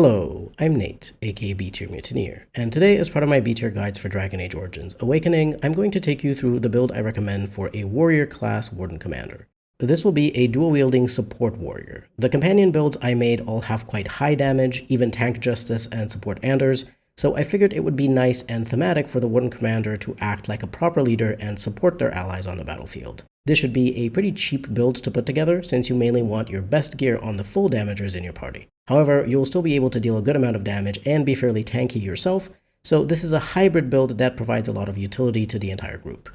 Hello, I'm Nate, aka B-Tier Mutineer, and today as part of my B-Tier guides for Dragon Age Origins Awakening, I'm going to take you through the build I recommend for a warrior class Warden-Commander. This will be a dual-wielding support warrior. The companion builds I made all have quite high damage, even tank justice and support Anders, so I figured it would be nice and thematic for the Warden-Commander to act like a proper leader and support their allies on the battlefield. This should be a pretty cheap build to put together since you mainly want your best gear on the full damagers in your party. However, you'll still be able to deal a good amount of damage and be fairly tanky yourself, so this is a hybrid build that provides a lot of utility to the entire group.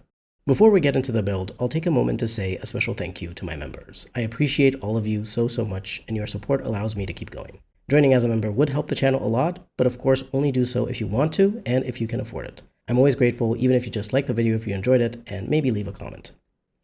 Before we get into the build, I'll take a moment to say a special thank you to my members. I appreciate all of you so much, and your support allows me to keep going. Joining as a member would help the channel a lot, but of course only do so if you want to and if you can afford it. I'm always grateful even if you just like the video if you enjoyed it, and maybe leave a comment.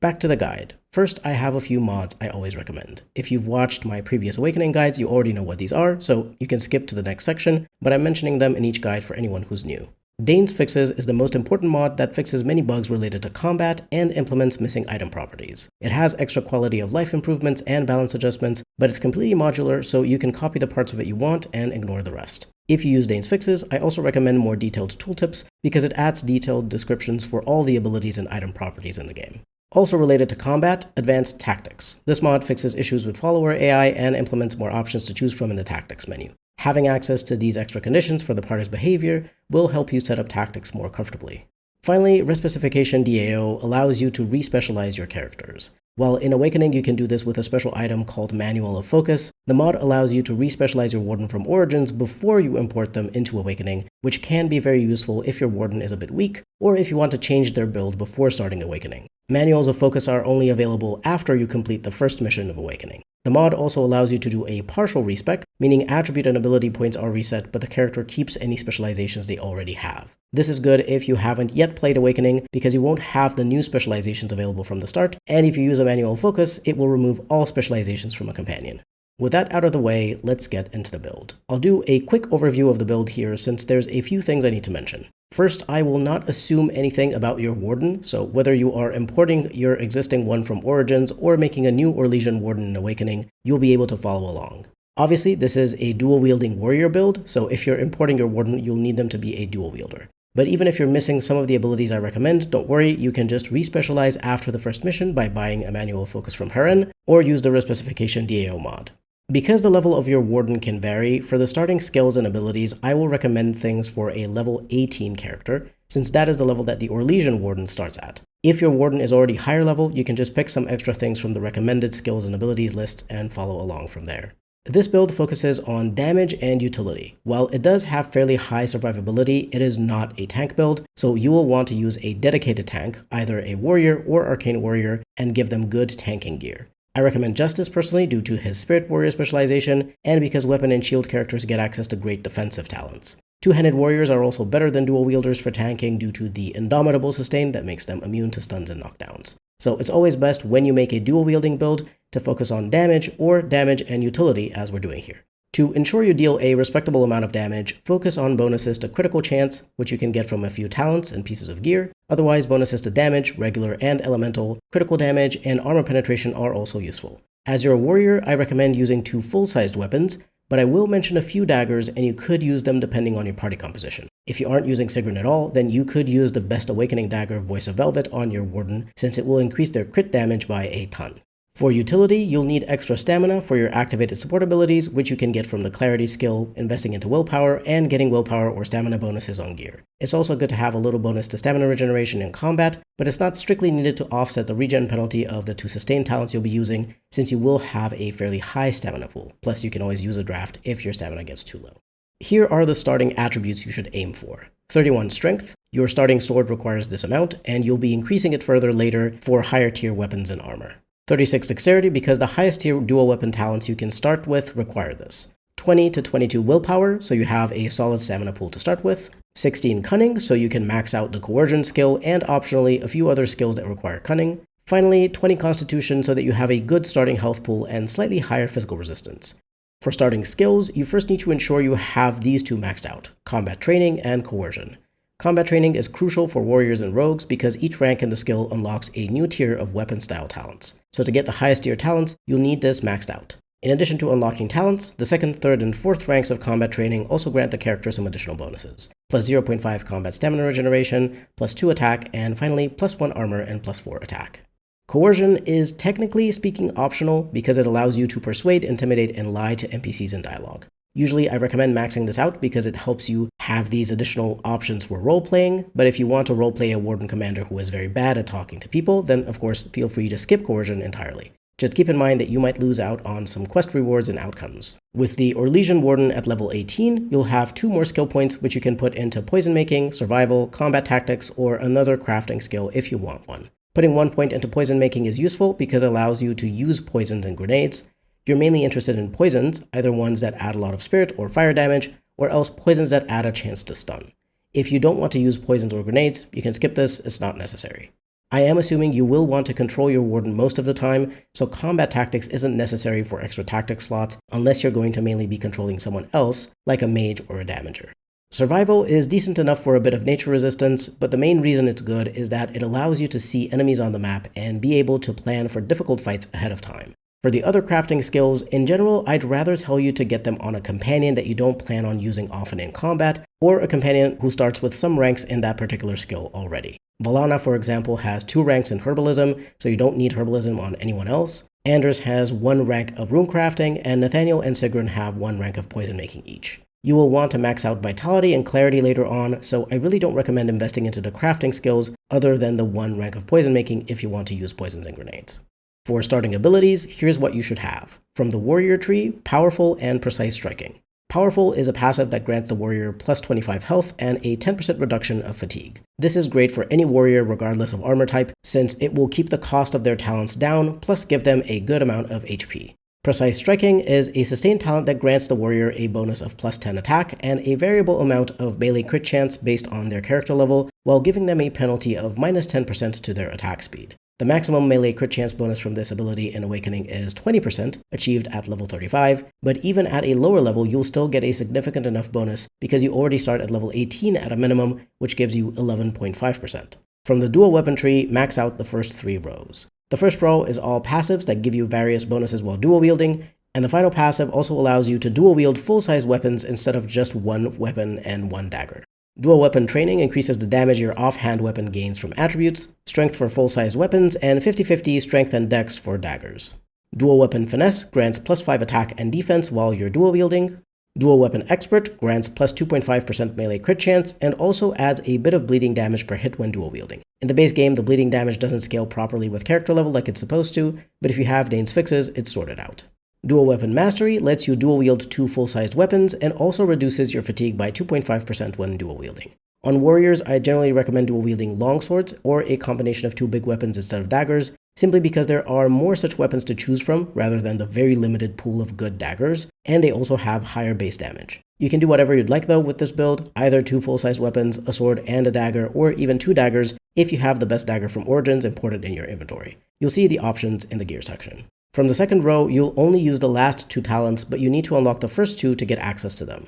Back to the guide. First, I have a few mods I always recommend. If you've watched my previous Awakening guides, you already know what these are, so you can skip to the next section, but I'm mentioning them in each guide for anyone who's new. Dane's Fixes is the most important mod that fixes many bugs related to combat and implements missing item properties. It has extra quality of life improvements and balance adjustments, but it's completely modular, so you can copy the parts of it you want and ignore the rest. If you use Dane's Fixes, I also recommend more detailed tooltips because it adds detailed descriptions for all the abilities and item properties in the game. Also related to combat, Advanced Tactics. This mod fixes issues with follower AI and implements more options to choose from in the tactics menu. Having access to these extra conditions for the party's behavior will help you set up tactics more comfortably. Finally, Respecification DAO allows you to respecialize your characters. While in Awakening you can do this with a special item called Manual of Focus, the mod allows you to respecialize your Warden from Origins before you import them into Awakening, which can be very useful if your Warden is a bit weak, or if you want to change their build before starting Awakening. Manuals of Focus are only available after you complete the first mission of Awakening. The mod also allows you to do a partial respec, meaning attribute and ability points are reset, but the character keeps any specializations they already have. This is good if you haven't yet played Awakening, because you won't have the new specializations available from the start, and if you use a Manual of Focus, it will remove all specializations from a companion. With that out of the way, let's get into the build. I'll do a quick overview of the build here since there's a few things I need to mention. First, I will not assume anything about your Warden, so whether you are importing your existing one from Origins or making a new Orlesian Warden in Awakening, you'll be able to follow along. Obviously, this is a dual-wielding warrior build, so if you're importing your Warden, you'll need them to be a dual wielder. But even if you're missing some of the abilities I recommend, don't worry, you can just respecialize after the first mission by buying a Manual of Focus from Heron, or use the Respecification DAO mod. Because the level of your Warden can vary, for the starting skills and abilities, I will recommend things for a level 18 character, since that is the level that the Orlesian Warden starts at. If your Warden is already higher level, you can just pick some extra things from the recommended skills and abilities list and follow along from there. This build focuses on damage and utility. While it does have fairly high survivability, it is not a tank build, so you will want to use a dedicated tank, either a warrior or arcane warrior, and give them good tanking gear. I recommend Justice personally due to his Spirit Warrior specialization, and because weapon and shield characters get access to great defensive talents. Two-handed warriors are also better than dual wielders for tanking due to the Indomitable sustain that makes them immune to stuns and knockdowns. So it's always best when you make a dual wielding build to focus on damage or damage and utility as we're doing here. To ensure you deal a respectable amount of damage, focus on bonuses to critical chance, which you can get from a few talents and pieces of gear. Otherwise, bonuses to damage, regular and elemental, critical damage, and armor penetration are also useful. As you're a warrior, I recommend using 2 full-sized weapons, but I will mention a few daggers and you could use them depending on your party composition. If you aren't using Sigrun at all, then you could use the Best Awakening dagger Voice of Velvet on your Warden, since it will increase their crit damage by a ton. For utility, you'll need extra stamina for your activated support abilities, which you can get from the Clarity skill, investing into willpower, and getting willpower or stamina bonuses on gear. It's also good to have a little bonus to stamina regeneration in combat, but it's not strictly needed to offset the regen penalty of the 2 sustain talents you'll be using, since you will have a fairly high stamina pool. Plus, you can always use a draft if your stamina gets too low. Here are the starting attributes you should aim for. 31 Strength. Your starting sword requires this amount, and you'll be increasing it further later for higher tier weapons and armor. 36 Dexterity, because the highest tier dual weapon talents you can start with require this. 20 to 22 Willpower, so you have a solid stamina pool to start with. 16 Cunning, so you can max out the Coercion skill and optionally a few other skills that require Cunning. Finally, 20 Constitution, so that you have a good starting health pool and slightly higher physical resistance. For starting skills, you first need to ensure you have these 2 maxed out: Combat Training and Coercion. Combat training is crucial for warriors and rogues because each rank in the skill unlocks a new tier of weapon style talents. So to get the highest tier talents, you'll need this maxed out. In addition to unlocking talents, the 2nd, 3rd, and 4th ranks of combat training also grant the character some additional bonuses. Plus 0.5 combat stamina regeneration, plus 2 attack, and finally plus 1 armor and plus 4 attack. Coercion is technically speaking optional because it allows you to persuade, intimidate, and lie to NPCs in dialogue. Usually I recommend maxing this out because it helps you have these additional options for role-playing, but if you want to role-play a Warden-Commander who is very bad at talking to people, then of course feel free to skip coercion entirely. Just keep in mind that you might lose out on some quest rewards and outcomes. With the Orlesian Warden at level 18, you'll have 2 more skill points which you can put into poison making, survival, combat tactics, or another crafting skill if you want one. Putting 1 point into poison making is useful because it allows you to use poisons and grenades. You're mainly interested in poisons, either ones that add a lot of spirit or fire damage, or else poisons that add a chance to stun. If you don't want to use poisons or grenades, you can skip this, it's not necessary. I am assuming you will want to control your Warden most of the time, so combat tactics isn't necessary for extra tactic slots unless you're going to mainly be controlling someone else, like a mage or a damager. Survival is decent enough for a bit of nature resistance, but the main reason it's good is that it allows you to see enemies on the map and be able to plan for difficult fights ahead of time. For the other crafting skills, in general, I'd rather tell you to get them on a companion that you don't plan on using often in combat, or a companion who starts with some ranks in that particular skill already. Valana, for example, has 2 ranks in Herbalism, so you don't need Herbalism on anyone else. Anders has 1 rank of Runecrafting, and Nathaniel and Sigrun have 1 rank of Poison Making each. You will want to max out Vitality and Clarity later on, so I really don't recommend investing into the crafting skills other than the 1 rank of Poison Making if you want to use poisons and grenades. For starting abilities, here's what you should have. From the Warrior tree, Powerful and Precise Striking. Powerful is a passive that grants the warrior plus 25 health and a 10% reduction of fatigue. This is great for any warrior regardless of armor type, since it will keep the cost of their talents down, plus give them a good amount of HP. Precise Striking is a sustained talent that grants the warrior a bonus of plus 10 attack and a variable amount of melee crit chance based on their character level, while giving them a penalty of minus 10% to their attack speed. The maximum melee crit chance bonus from this ability in Awakening is 20%, achieved at level 35, but even at a lower level you'll still get a significant enough bonus because you already start at level 18 at a minimum, which gives you 11.5%. From the dual weapon tree, max out the first 3 rows. The first row is all passives that give you various bonuses while dual wielding, and the final passive also allows you to dual wield full-size weapons instead of just 1 weapon and 1 dagger. Dual weapon training increases the damage your offhand weapon gains from attributes, strength for full-size weapons, and 50-50 strength and dex for daggers. Dual weapon finesse grants plus 5 attack and defense while you're dual wielding. Dual weapon expert grants plus 2.5% melee crit chance and also adds a bit of bleeding damage per hit when dual wielding. In the base game, the bleeding damage doesn't scale properly with character level like it's supposed to, but if you have Dane's fixes, it's sorted out. Dual Weapon Mastery lets you dual wield 2 full-sized weapons and also reduces your fatigue by 2.5% when dual wielding. On warriors, I generally recommend dual wielding longswords or a combination of 2 big weapons instead of daggers, simply because there are more such weapons to choose from rather than the very limited pool of good daggers, and they also have higher base damage. You can do whatever you'd like though with this build, either 2 full-sized weapons, a sword and a dagger, or even 2 daggers if you have the best dagger from Origins imported in your inventory. You'll see the options in the gear section. From the second row, you'll only use the last 2 talents, but you need to unlock the first 2 to get access to them.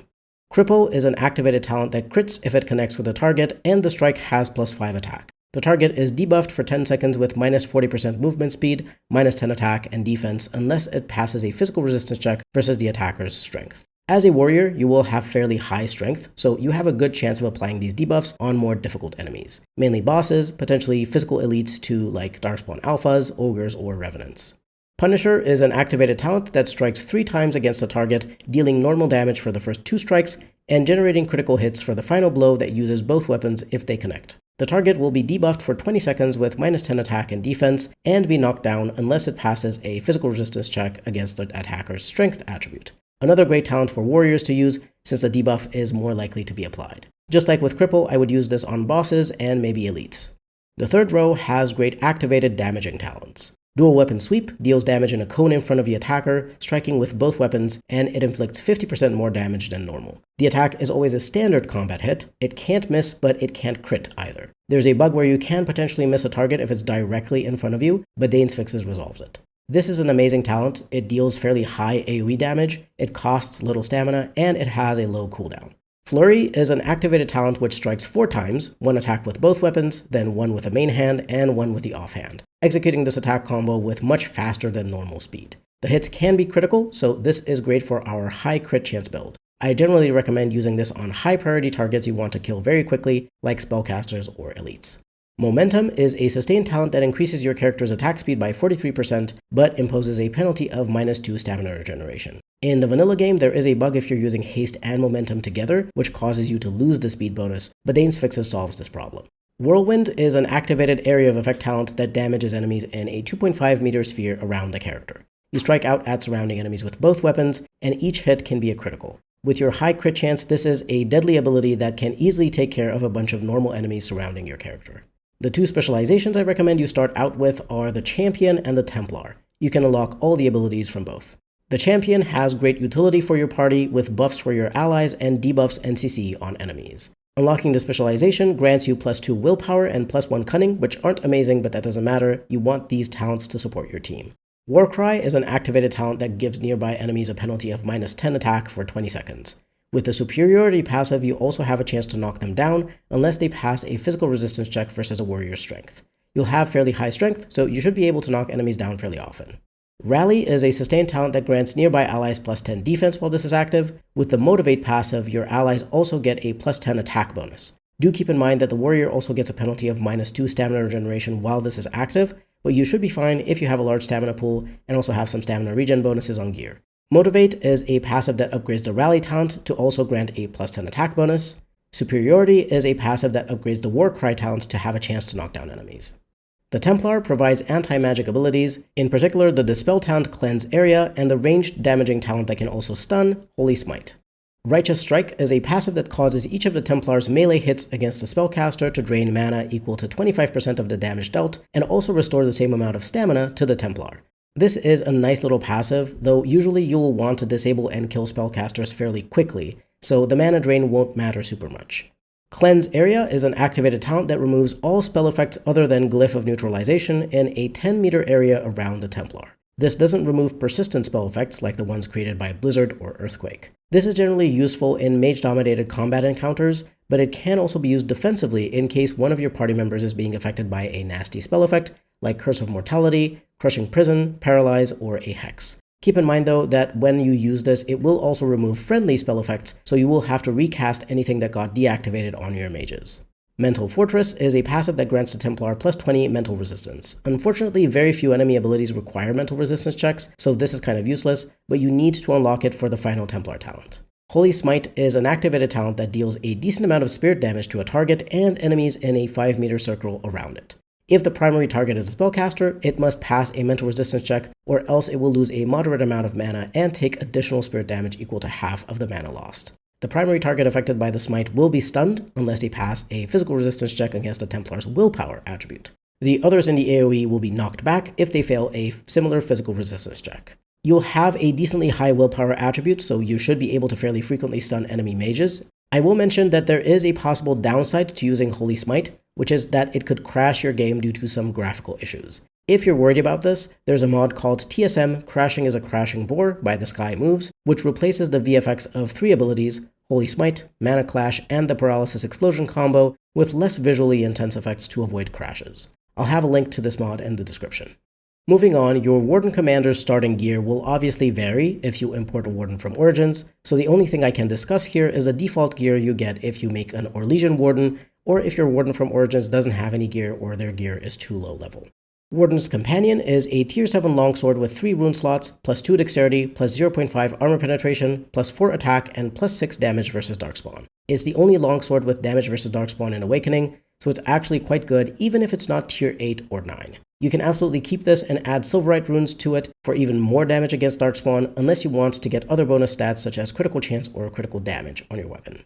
Cripple is an activated talent that crits if it connects with a target, and the strike has plus 5 attack. The target is debuffed for 10 seconds with minus 40% movement speed, minus 10 attack and defense unless it passes a physical resistance check versus the attacker's strength. As a warrior, you will have fairly high strength, so you have a good chance of applying these debuffs on more difficult enemies. Mainly bosses, potentially physical elites too, like Darkspawn Alphas, Ogres, or Revenants. Punisher is an activated talent that strikes 3 times against a target, dealing normal damage for the first 2 strikes, and generating critical hits for the final blow that uses both weapons if they connect. The target will be debuffed for 20 seconds with minus 10 attack and defense, and be knocked down unless it passes a physical resistance check against the attacker's strength attribute. Another great talent for warriors to use, since the debuff is more likely to be applied. Just like with Cripple, I would use this on bosses and maybe elites. The third row has great activated damaging talents. Dual Weapon Sweep deals damage in a cone in front of the attacker, striking with both weapons, and it inflicts 50% more damage than normal. The attack is always a standard combat hit. It can't miss, but it can't crit either. There's a bug where you can potentially miss a target if it's directly in front of you, but Dane's Fixes resolves it. This is an amazing talent. It deals fairly high AoE damage, it costs little stamina, and it has a low cooldown. Flurry is an activated talent which strikes 4 times, 1 attack with both weapons, then 1 with the main hand, and 1 with the offhand, executing this attack combo with much faster than normal speed. The hits can be critical, so this is great for our high crit chance build. I generally recommend using this on high priority targets you want to kill very quickly, like spellcasters or elites. Momentum is a sustained talent that increases your character's attack speed by 43%, but imposes a penalty of -2 stamina regeneration. In the vanilla game, there is a bug if you're using haste and momentum together, which causes you to lose the speed bonus, but Dane's Fixes solves this problem. Whirlwind is an activated area of effect talent that damages enemies in a 2.5 meter sphere around the character. You strike out at surrounding enemies with both weapons, and each hit can be a critical. With your high crit chance, this is a deadly ability that can easily take care of a bunch of normal enemies surrounding your character. The two specializations I recommend you start out with are the Champion and the Templar. You can unlock all the abilities from both. The Champion has great utility for your party with buffs for your allies and debuffs and CC on enemies. Unlocking the specialization grants you +2 willpower and +1 cunning, which aren't amazing, but that doesn't matter. You want these talents to support your team. Warcry is an activated talent that gives nearby enemies a penalty of -10 attack for 20 seconds. With the superiority passive, you also have a chance to knock them down unless they pass a physical resistance check versus a warrior's strength. You'll have fairly high strength, so you should be able to knock enemies down fairly often. Rally is a sustained talent that grants nearby allies +10 defense while this is active. With the Motivate passive, your allies also get a +10 attack bonus. Do keep in mind that the warrior also gets a penalty of -2 stamina regeneration while this is active, but you should be fine if you have a large stamina pool and also have some stamina regen bonuses on gear. Motivate is a passive that upgrades the Rally talent to also grant a +10 attack bonus. Superiority is a passive that upgrades the Warcry talent to have a chance to knock down enemies. The Templar provides anti-magic abilities, in particular the Dispel talent Cleanse Area and the ranged damaging talent that can also stun, Holy Smite. Righteous Strike is a passive that causes each of the Templar's melee hits against a spellcaster to drain mana equal to 25% of the damage dealt, and also restore the same amount of stamina to the Templar. This is a nice little passive, though usually you will want to disable and kill spellcasters fairly quickly, so the mana drain won't matter super much. Cleanse Area is an activated talent that removes all spell effects other than Glyph of Neutralization in a 10-meter area around the Templar. This doesn't remove persistent spell effects like the ones created by Blizzard or Earthquake. This is generally useful in mage-dominated combat encounters, but it can also be used defensively in case one of your party members is being affected by a nasty spell effect like Curse of Mortality, Crushing Prison, Paralyze, or a Hex. Keep in mind though that when you use this, it will also remove friendly spell effects, so you will have to recast anything that got deactivated on your mages. Mental Fortress is a passive that grants the Templar +20 mental resistance. Unfortunately, very few enemy abilities require mental resistance checks, so this is kind of useless, but you need to unlock it for the final Templar talent. Holy Smite is an activated talent that deals a decent amount of spirit damage to a target and enemies in a 5-meter circle around it. If the primary target is a spellcaster, it must pass a mental resistance check, or else it will lose a moderate amount of mana and take additional spirit damage equal to half of the mana lost. The primary target affected by the smite will be stunned unless they pass a physical resistance check against the Templar's willpower attribute. The others in the AoE will be knocked back if they fail a similar physical resistance check. You'll have a decently high willpower attribute, so you should be able to fairly frequently stun enemy mages. I will mention that there is a possible downside to using Holy Smite, which is that it could crash your game due to some graphical issues. If you're worried about this, there's a mod called TSM Crashing is a Crashing Boar by The Sky Moves, which replaces the VFX of 3 abilities, Holy Smite, Mana Clash, and the Paralysis Explosion combo with less visually intense effects to avoid crashes. I'll have a link to this mod in the description. Moving on, your Warden-Commander's starting gear will obviously vary if you import a Warden from Origins, so the only thing I can discuss here is the default gear you get if you make an Orlesian Warden, or if your Warden from Origins doesn't have any gear or their gear is too low level. Warden's Companion is a tier 7 longsword with 3 rune slots, +2 dexterity, +0.5 armor penetration, +4 attack, and +6 damage versus Darkspawn. It's the only longsword with damage versus Darkspawn in Awakening, so it's actually quite good even if it's not tier 8 or 9. You can absolutely keep this and add Silverite runes to it for even more damage against Darkspawn unless you want to get other bonus stats such as critical chance or critical damage on your weapon.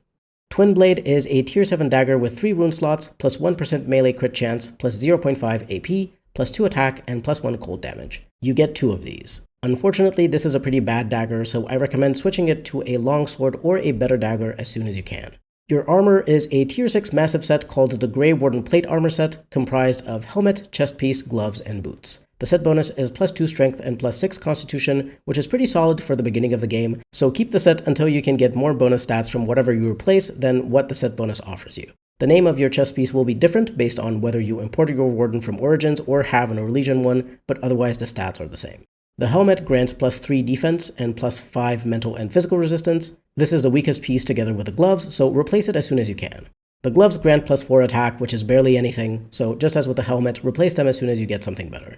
Twin Blade is a tier 7 dagger with 3 rune slots, +1% melee crit chance, +0.5 AP, +2 attack, and +1 cold damage. You get 2 of these. Unfortunately, this is a pretty bad dagger, so I recommend switching it to a longsword or a better dagger as soon as you can. Your armor is a tier 6 massive set called the Grey Warden Plate Armor Set, comprised of helmet, chest piece, gloves, and boots. The set bonus is +2 strength and +6 constitution, which is pretty solid for the beginning of the game, so keep the set until you can get more bonus stats from whatever you replace than what the set bonus offers you. The name of your chest piece will be different based on whether you imported your Warden from Origins or have an Orlesian one, but otherwise the stats are the same. The helmet grants +3 defense and +5 mental and physical resistance. This is the weakest piece together with the gloves, so replace it as soon as you can. The gloves grant +4 attack, which is barely anything, so just as with the helmet, replace them as soon as you get something better.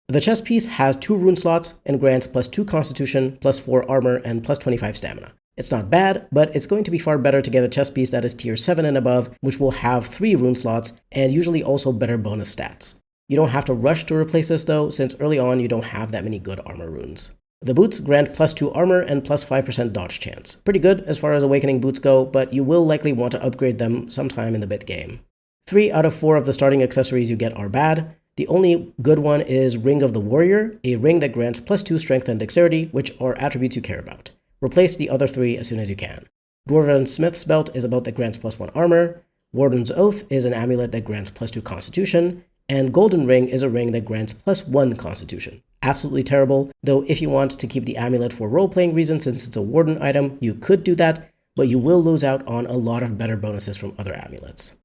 The chest piece has 2 rune slots and grants +2 constitution, +4 armor, and +25 stamina. It's not bad, but it's going to be far better to get a chest piece that is tier 7 and above, which will have 3 rune slots and usually also better bonus stats. You don't have to rush to replace this though, since early on you don't have that many good armor runes. The boots grant +2 armor and +5% dodge chance. Pretty good as far as awakening boots go, but you will likely want to upgrade them sometime in the bit game. 3 out of 4 of the starting accessories you get are bad. The only good one is Ring of the Warrior, a ring that grants +2 strength and dexterity, which are attributes you care about. Replace the other 3 as soon as you can. Dwarven Smith's Belt is a belt that grants +1 armor. Warden's Oath is an amulet that grants +2 constitution. And Golden Ring is a ring that grants +1 constitution. Absolutely terrible, though if you want to keep the amulet for role-playing reasons since it's a warden item, you could do that, but you will lose out on a lot of better bonuses from other amulets.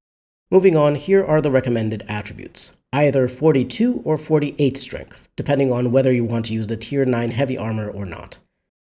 Moving on, here are the recommended attributes. Either 42 or 48 strength, depending on whether you want to use the tier 9 heavy armor or not.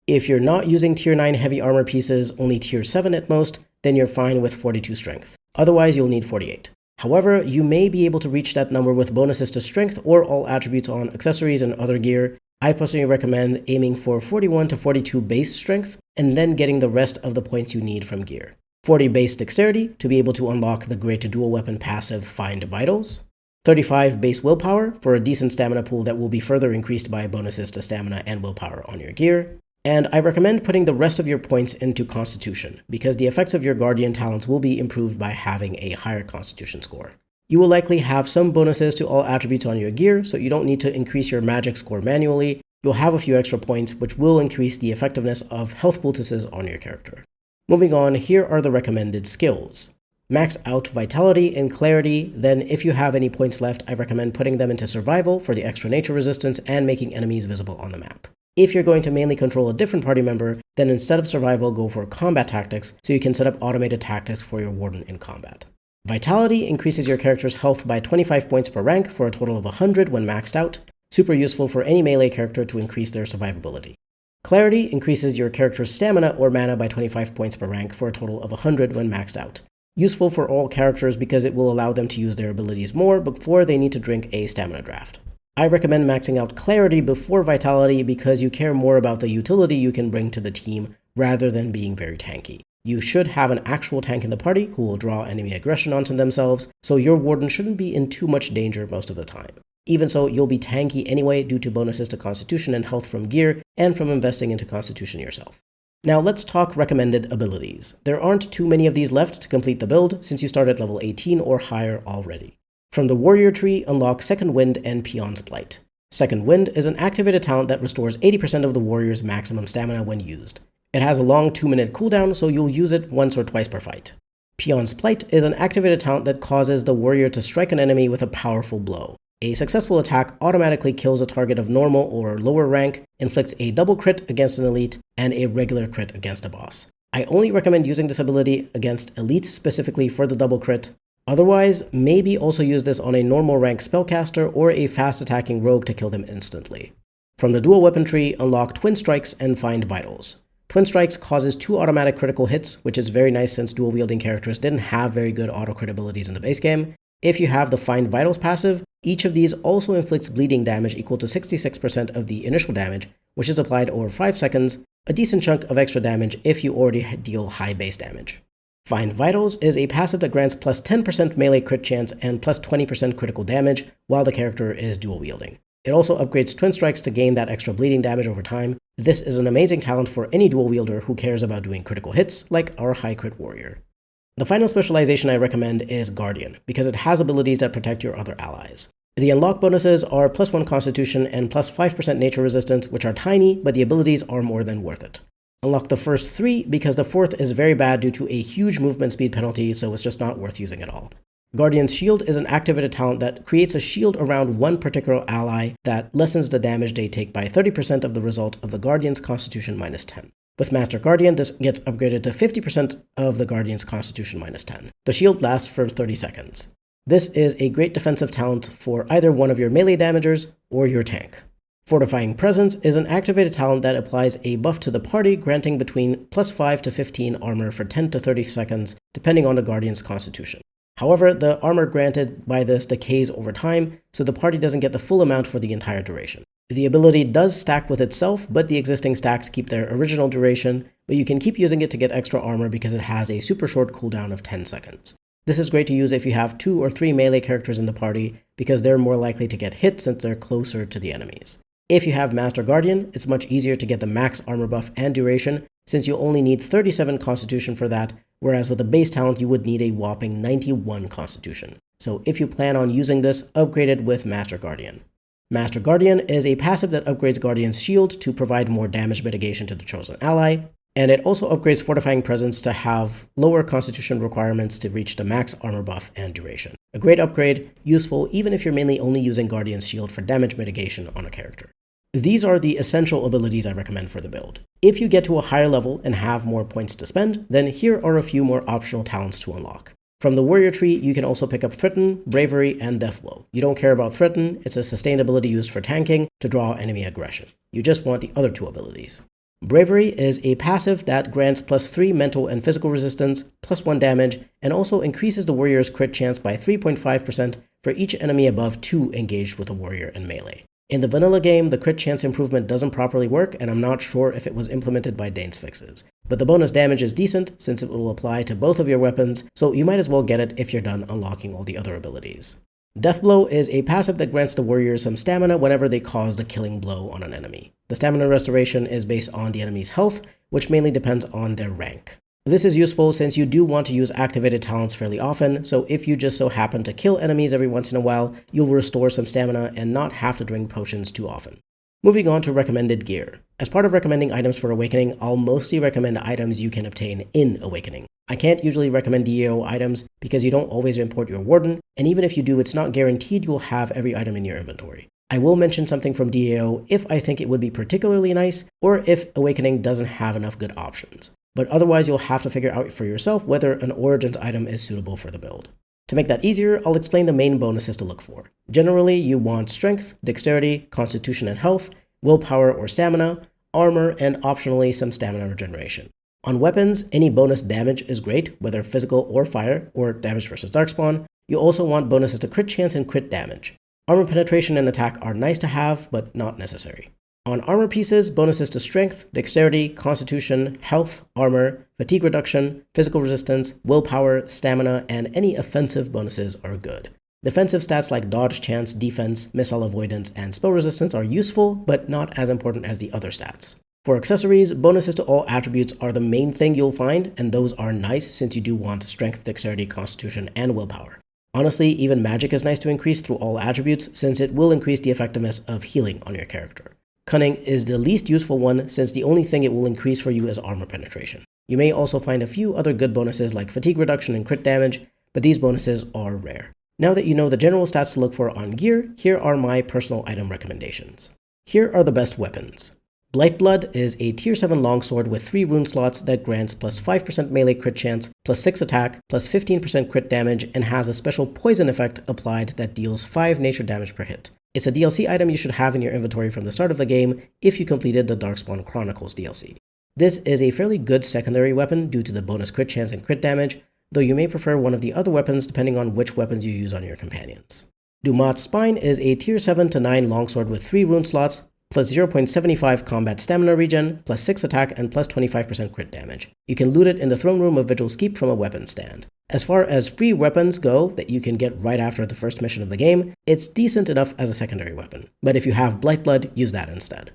If you're not using tier 9 heavy armor pieces, only tier 7 at most, then you're fine with 42 strength. Otherwise, you'll need 48. However, you may be able to reach that number with bonuses to strength or all attributes on accessories and other gear. I personally recommend aiming for 41 to 42 base strength, and then getting the rest of the points you need from gear. 40 base dexterity to be able to unlock the great dual weapon passive Find Vitals. 35 base willpower for a decent stamina pool that will be further increased by bonuses to stamina and willpower on your gear. And I recommend putting the rest of your points into Constitution, because the effects of your Guardian talents will be improved by having a higher Constitution score. You will likely have some bonuses to all attributes on your gear, so you don't need to increase your magic score manually. You'll have a few extra points, which will increase the effectiveness of health poultices on your character. Moving on, here are the recommended skills. Max out Vitality and Clarity, then if you have any points left, I recommend putting them into Survival for the extra nature resistance and making enemies visible on the map. If you're going to mainly control a different party member, then instead of Survival, go for Combat Tactics so you can set up automated tactics for your Warden in combat. Vitality increases your character's health by 25 points per rank for a total of 100 when maxed out, super useful for any melee character to increase their survivability. Clarity increases your character's stamina or mana by 25 points per rank for a total of 100 when maxed out. Useful for all characters because it will allow them to use their abilities more before they need to drink a stamina draft. I recommend maxing out Clarity before Vitality because you care more about the utility you can bring to the team rather than being very tanky. You should have an actual tank in the party who will draw enemy aggression onto themselves, so your Warden shouldn't be in too much danger most of the time. Even so, you'll be tanky anyway due to bonuses to Constitution and health from gear and from investing into Constitution yourself. Now let's talk recommended abilities. There aren't too many of these left to complete the build since you start at level 18 or higher already. From the Warrior tree, unlock Second Wind and Peon's Plight. Second Wind is an activated talent that restores 80% of the warrior's maximum stamina when used. It has a long 2-minute cooldown, so you'll use it once or twice per fight. Peon's Plight is an activated talent that causes the warrior to strike an enemy with a powerful blow. A successful attack automatically kills a target of normal or lower rank, inflicts a double crit against an elite, and a regular crit against a boss. I only recommend using this ability against elites specifically for the double crit. Otherwise, maybe also use this on a normal rank spellcaster or a fast attacking rogue to kill them instantly. From the dual weapon tree, unlock Twin Strikes and Find Vitals. Twin Strikes causes 2 automatic critical hits, which is very nice since dual wielding characters didn't have very good auto crit abilities in the base game. If you have the Find Vitals passive, each of these also inflicts bleeding damage equal to 66% of the initial damage, which is applied over 5 seconds, a decent chunk of extra damage if you already deal high base damage. Find Vitals is a passive that grants plus 10% melee crit chance and plus 20% critical damage while the character is dual wielding. It also upgrades Twin Strikes to gain that extra bleeding damage over time. This is an amazing talent for any dual wielder who cares about doing critical hits, like our high crit warrior. The final specialization I recommend is Guardian, because it has abilities that protect your other allies. The unlock bonuses are plus 1 Constitution and plus 5% nature resistance, which are tiny, but the abilities are more than worth it. Unlock the first 3 because the 4th is very bad due to a huge movement speed penalty, so it's just not worth using at all. Guardian's Shield is an activated talent that creates a shield around one particular ally that lessens the damage they take by 30% of the result of the Guardian's Constitution minus 10. With Master Guardian, this gets upgraded to 50% of the Guardian's Constitution minus 10. The shield lasts for 30 seconds. This is a great defensive talent for either one of your melee damagers or your tank. Fortifying Presence is an activated talent that applies a buff to the party, granting between +5 to 15 armor for 10 to 30 seconds, depending on the Guardian's constitution. However, the armor granted by this decays over time, so the party doesn't get the full amount for the entire duration. The ability does stack with itself, but the existing stacks keep their original duration, but you can keep using it to get extra armor because it has a super short cooldown of 10 seconds. This is great to use if you have 2 or 3 melee characters in the party, because they're more likely to get hit since they're closer to the enemies. If you have Master Guardian, it's much easier to get the max armor buff and duration, since you only need 37 constitution for that, whereas with a base talent you would need a whopping 91 constitution. So if you plan on using this, upgrade it with Master Guardian. Master Guardian is a passive that upgrades Guardian's shield to provide more damage mitigation to the chosen ally, and it also upgrades Fortifying Presence to have lower constitution requirements to reach the max armor buff and duration. A great upgrade, useful even if you're mainly only using Guardian's shield for damage mitigation on a character. These are the essential abilities I recommend for the build. If you get to a higher level and have more points to spend, then here are a few more optional talents to unlock. From the warrior tree, you can also pick up Threaten, Bravery, and Deathblow. You don't care about Threaten, it's a sustained ability used for tanking to draw enemy aggression. You just want the other 2 abilities. Bravery is a passive that grants +3 mental and physical resistance, +1 damage, and also increases the warrior's crit chance by 3.5% for each enemy above 2 engaged with a warrior in melee. In the vanilla game, the crit chance improvement doesn't properly work, and I'm not sure if it was implemented by Dane's fixes. But the bonus damage is decent, since it will apply to both of your weapons, so you might as well get it if you're done unlocking all the other abilities. Deathblow is a passive that grants the warriors some stamina whenever they cause the killing blow on an enemy. The stamina restoration is based on the enemy's health, which mainly depends on their rank. This is useful since you do want to use activated talents fairly often, so if you just so happen to kill enemies every once in a while, you'll restore some stamina and not have to drink potions too often. Moving on to recommended gear. As part of recommending items for Awakening, I'll mostly recommend items you can obtain in Awakening. I can't usually recommend DAO items because you don't always import your Warden, and even if you do, it's not guaranteed you'll have every item in your inventory. I will mention something from DAO if I think it would be particularly nice, or if Awakening doesn't have enough good options. But otherwise you'll have to figure out for yourself whether an Origins item is suitable for the build. To make that easier, I'll explain the main bonuses to look for. Generally, you want Strength, Dexterity, Constitution and Health, Willpower or Stamina, Armor, and optionally some Stamina regeneration. On weapons, any bonus damage is great, whether physical or fire, or damage versus Darkspawn. You also want bonuses to crit chance and crit damage. Armor penetration and attack are nice to have, but not necessary. On armor pieces, bonuses to Strength, Dexterity, Constitution, Health, Armor, Fatigue Reduction, Physical Resistance, Willpower, Stamina, and any offensive bonuses are good. Defensive stats like Dodge Chance, Defense, Missile Avoidance, and Spell Resistance are useful, but not as important as the other stats. For accessories, bonuses to all attributes are the main thing you'll find, and those are nice since you do want Strength, Dexterity, Constitution, and Willpower. Honestly, even magic is nice to increase through all attributes since it will increase the effectiveness of healing on your character. Cunning is the least useful one since the only thing it will increase for you is armor penetration. You may also find a few other good bonuses like fatigue reduction and crit damage, but these bonuses are rare. Now that you know the general stats to look for on gear, here are my personal item recommendations. Here are the best weapons. Blightblood is a tier 7 longsword with 3 rune slots that grants +5% melee crit chance, +6 attack, +15% crit damage, and has a special poison effect applied that deals 5 nature damage per hit. It's a DLC item you should have in your inventory from the start of the game if you completed the Darkspawn Chronicles DLC. This is a fairly good secondary weapon due to the bonus crit chance and crit damage, though you may prefer one of the other weapons depending on which weapons you use on your companions. Dumat's Spine is a tier 7 to 9 longsword with 3 rune slots, plus 0.75 combat stamina regen, plus 6 attack, and plus 25% crit damage. You can loot it in the throne room of Vigil's Keep from a weapon stand. As far as free weapons go that you can get right after the first mission of the game, it's decent enough as a secondary weapon, but if you have Blightblood, use that instead.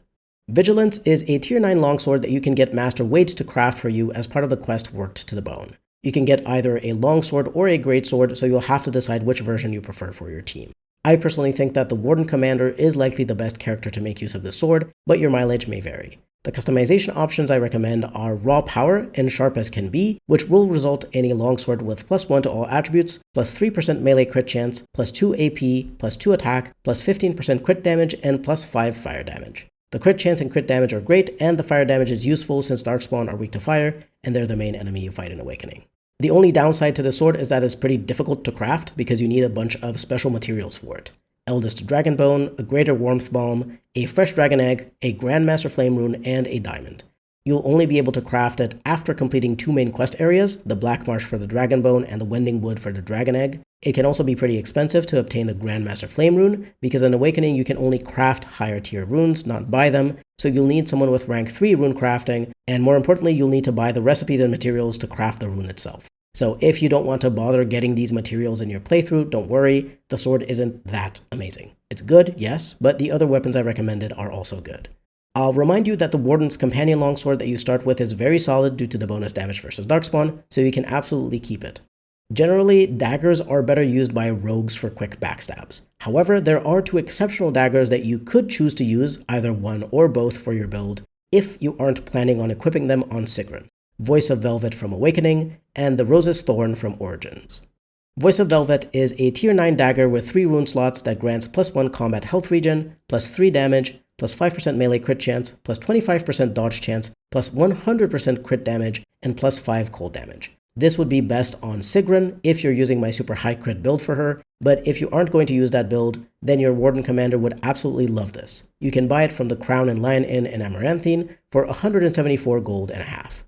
Vigilance is a tier 9 longsword that you can get Master Wade to craft for you as part of the quest Worked to the Bone. You can get either a longsword or a greatsword, so you'll have to decide which version you prefer for your team. I personally think that the Warden-Commander is likely the best character to make use of this sword, but your mileage may vary. The customization options I recommend are Raw Power and Sharp as Can Be, which will result in a longsword with +1 to all attributes, plus 3% melee crit chance, plus 2 AP, plus 2 attack, plus 15% crit damage, and plus 5 fire damage. The crit chance and crit damage are great, and the fire damage is useful since Darkspawn are weak to fire, and they're the main enemy you fight in Awakening. The only downside to this sword is that it's pretty difficult to craft because you need a bunch of special materials for it. Eldest Dragonbone, a Greater Warmth Balm, a Fresh Dragon Egg, a Grandmaster Flame Rune, and a Diamond. You'll only be able to craft it after completing 2 main quest areas, the Black Marsh for the Dragonbone and the Wending Wood for the Dragon Egg. It can also be pretty expensive to obtain the Grandmaster Flame Rune, because in Awakening you can only craft higher tier runes, not buy them, so you'll need someone with rank 3 rune crafting, and more importantly you'll need to buy the recipes and materials to craft the rune itself. So if you don't want to bother getting these materials in your playthrough, don't worry, the sword isn't that amazing. It's good, yes, but the other weapons I recommended are also good. I'll remind you that the Warden's Companion Longsword that you start with is very solid due to the bonus damage versus Darkspawn, so you can absolutely keep it. Generally, daggers are better used by rogues for quick backstabs. However, there are 2 exceptional daggers that you could choose to use, either one or both for your build, if you aren't planning on equipping them on Sigrun. Voice of Velvet from Awakening, and the Rose's Thorn from Origins. Voice of Velvet is a tier 9 dagger with 3 rune slots that grants +1 combat health regen, +3 damage, +5% melee crit chance, +25% dodge chance, +100% crit damage, and +5 cold damage. This would be best on Sigrun if you're using my super high crit build for her, but if you aren't going to use that build, then your Warden-Commander would absolutely love this. You can buy it from the Crown and Lion Inn in Amaranthine for 174 gold and a half.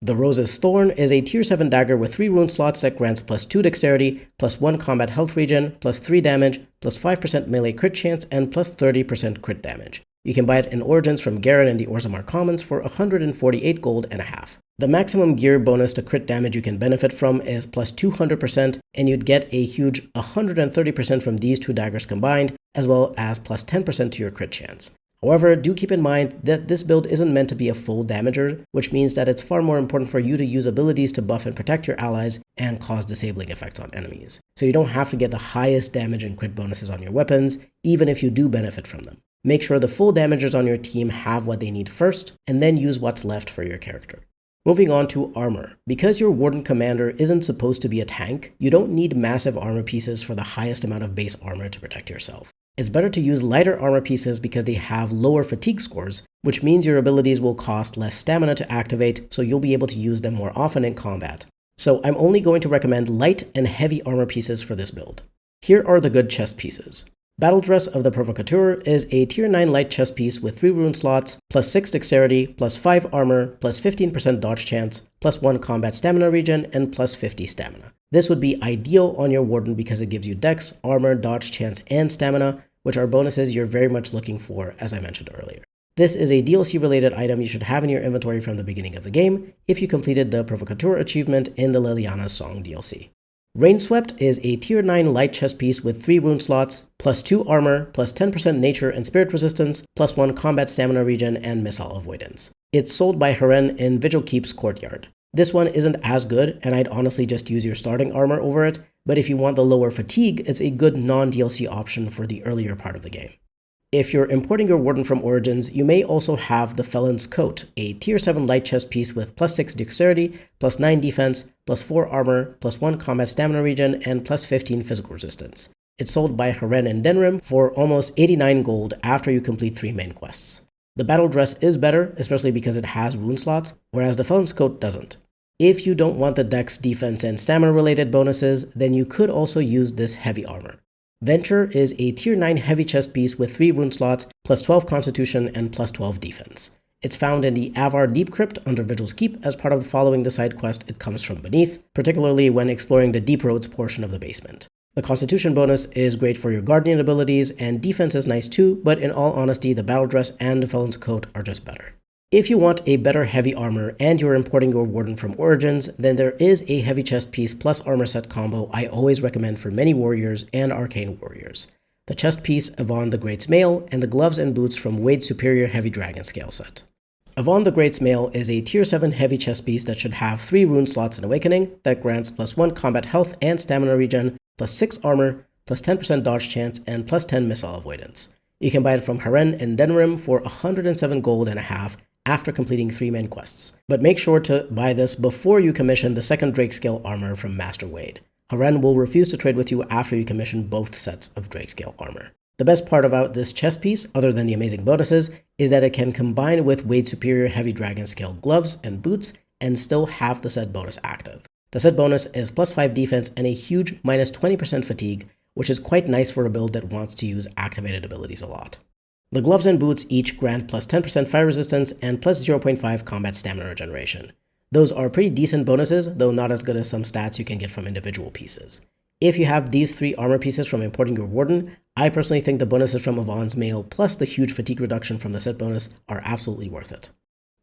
The Rose's Thorn is a tier 7 dagger with 3 rune slots that grants +2 dexterity, +1 combat health regen, +3 damage, +5% melee crit chance, and +30% crit damage. You can buy it in Origins from Garen in the Orzammar Commons for 148 gold and a half. The maximum gear bonus to crit damage you can benefit from is +200%, and you'd get a huge 130% from these 2 daggers combined, as well as +10% to your crit chance. However, do keep in mind that this build isn't meant to be a full damager, which means that it's far more important for you to use abilities to buff and protect your allies and cause disabling effects on enemies. So you don't have to get the highest damage and crit bonuses on your weapons, even if you do benefit from them. Make sure the full damagers on your team have what they need first, and then use what's left for your character. Moving on to armor. Because your Warden-Commander isn't supposed to be a tank, you don't need massive armor pieces for the highest amount of base armor to protect yourself. It's better to use lighter armor pieces because they have lower fatigue scores, which means your abilities will cost less stamina to activate, so you'll be able to use them more often in combat. So I'm only going to recommend light and heavy armor pieces for this build. Here are the good chest pieces. Battle Dress of the Provocateur is a tier 9 light chest piece with 3 rune slots, +6 dexterity, +5 armor, +15% dodge chance, +1 combat stamina regen, and +50 stamina. This would be ideal on your Warden because it gives you dex, armor, dodge chance, and stamina, which are bonuses you're very much looking for, as I mentioned earlier. This is a DLC-related item you should have in your inventory from the beginning of the game if you completed the Provocateur achievement in the Liliana's Song DLC. Rainswept is a tier 9 light chest piece with 3 rune slots, +2 armor, +10% nature and spirit resistance, +1 combat stamina regen, and missile avoidance. It's sold by Haren in Vigil Keep's courtyard. This one isn't as good, and I'd honestly just use your starting armor over it, but if you want the lower fatigue, it's a good non-DLC option for the earlier part of the game. If you're importing your Warden from Origins, you may also have the Felon's Coat, a tier 7 light chest piece with +6 dexterity, +9 defense, +4 armor, +1 combat stamina regen, and +15 physical resistance. It's sold by Haren and Denrim for almost 89 gold after you complete 3 main quests. The battle dress is better, especially because it has rune slots, whereas the Felon's Coat doesn't. If you don't want the dex, defense, and stamina related bonuses, then you could also use this heavy armor. Venture is a tier 9 heavy chest piece with 3 rune slots, +12 constitution, and +12 defense. It's found in the Avar Deep Crypt under Vigil's Keep as part of following the side quest It Comes From Beneath, particularly when exploring the Deep Roads portion of the basement. The constitution bonus is great for your guardian abilities, and defense is nice too, but in all honesty, the battle dress and the Felon's Coat are just better. If you want a better heavy armor and you're importing your Warden from Origins, then there is a heavy chest piece plus armor set combo I always recommend for many warriors and arcane warriors. The chest piece Yvonne the Great's Mail, and the gloves and boots from Wade's Superior Heavy Dragon Scale set. Yvonne the Great's Mail is a tier 7 heavy chest piece that should have 3 rune slots in Awakening that grants +1 combat health and stamina regen, +6 armor, +10% dodge chance, and +10 missile avoidance. You can buy it from Haren and Denrim for 107 gold and a half after completing 3 main quests. But make sure to buy this before you commission the second Drakescale armor from Master Wade. Haren will refuse to trade with you after you commission both sets of Drakescale armor. The best part about this chest piece, other than the amazing bonuses, is that it can combine with Wade's Superior Heavy Dragon Scale gloves and boots and still have the set bonus active. The set bonus is +5 defense and a huge -20% fatigue, which is quite nice for a build that wants to use activated abilities a lot. The gloves and boots each grant plus 10% fire resistance and plus 0.5 combat stamina regeneration. Those are pretty decent bonuses, though not as good as some stats you can get from individual pieces. If you have these 3 armor pieces from importing your Warden, I personally think the bonuses from Yvonne's Mail plus the huge fatigue reduction from the set bonus are absolutely worth it.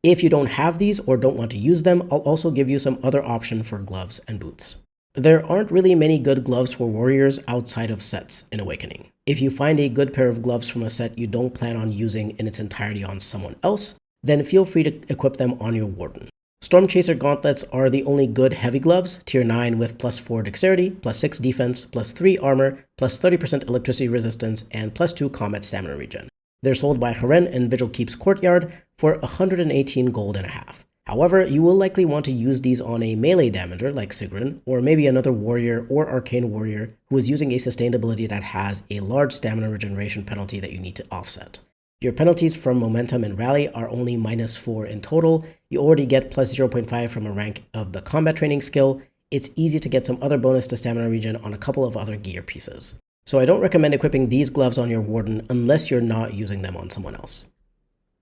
If you don't have these or don't want to use them, I'll also give you some other option for gloves and boots. There aren't really many good gloves for warriors outside of sets in Awakening. If you find a good pair of gloves from a set you don't plan on using in its entirety on someone else, then feel free to equip them on your Warden. Storm Chaser gauntlets are the only good heavy gloves, tier 9 with plus 4 dexterity, plus 6 defense, plus 3 armor, plus 30% electricity resistance, and plus 2 combat stamina regen. They're sold by Haren in Vigil Keep's Courtyard for 118 gold and a half. However, you will likely want to use these on a melee damager like Sigrun, or maybe another warrior or arcane warrior who is using a sustained ability that has a large stamina regeneration penalty that you need to offset. Your penalties from momentum and rally are only -4 in total. You already get plus 0.5 from a rank of the combat training skill. It's easy to get some other bonus to stamina regen on a couple of other gear pieces. So I don't recommend equipping these gloves on your Warden unless you're not using them on someone else.